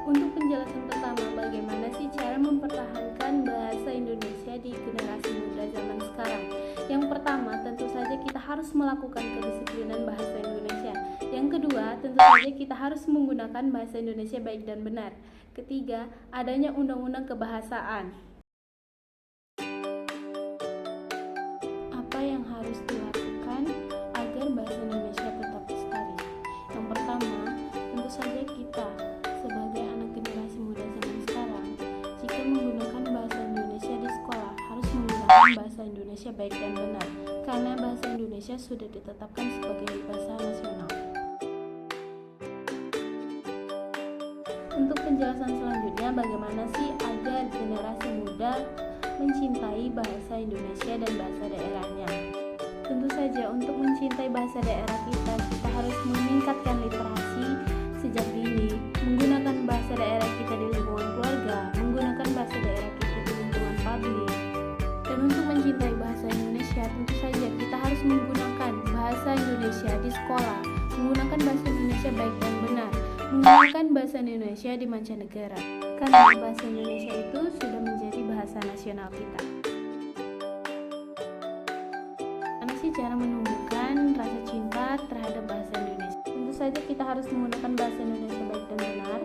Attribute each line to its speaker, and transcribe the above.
Speaker 1: Untuk penjelasan pertama, bagaimana sih cara mempertahankan bahasa Indonesia di generasi muda zaman sekarang? Yang pertama, tentu saja kita harus melakukan kedisiplinan bahasa Indonesia. Yang kedua, tentu saja kita harus menggunakan bahasa Indonesia baik dan benar. Ketiga, adanya undang-undang kebahasaan. Apa yang harus dilakukan agar bahasa Indonesia tetap lestari? Yang pertama, tentu saja kita sebagai anak generasi muda zaman sekarang, jika menggunakan bahasa Indonesia di sekolah, harus menggunakan bahasa Indonesia baik dan benar, karena bahasa Indonesia sudah ditetapkan sebagai bahasa nasional. Untuk penjelasan selanjutnya, bagaimana sih agar generasi muda mencintai bahasa Indonesia dan bahasa daerahnya? Tentu saja untuk mencintai bahasa daerah kita harus meningkatkan literasi sejak dini, menggunakan bahasa daerah kita di lingkungan keluarga, menggunakan bahasa daerah kita di lingkungan publik. Dan untuk mencintai bahasa Indonesia, tentu saja kita harus menggunakan bahasa Indonesia di sekolah, menggunakan bahasa Indonesia baik dan benar, menggunakan bahasa Indonesia di mancanegara, karena bahasa Indonesia itu sudah menjadi bahasa nasional kita. Bagaimana sih cara menumbuhkan rasa cinta terhadap bahasa Indonesia? Tentu saja kita harus menggunakan bahasa Indonesia baik dan benar,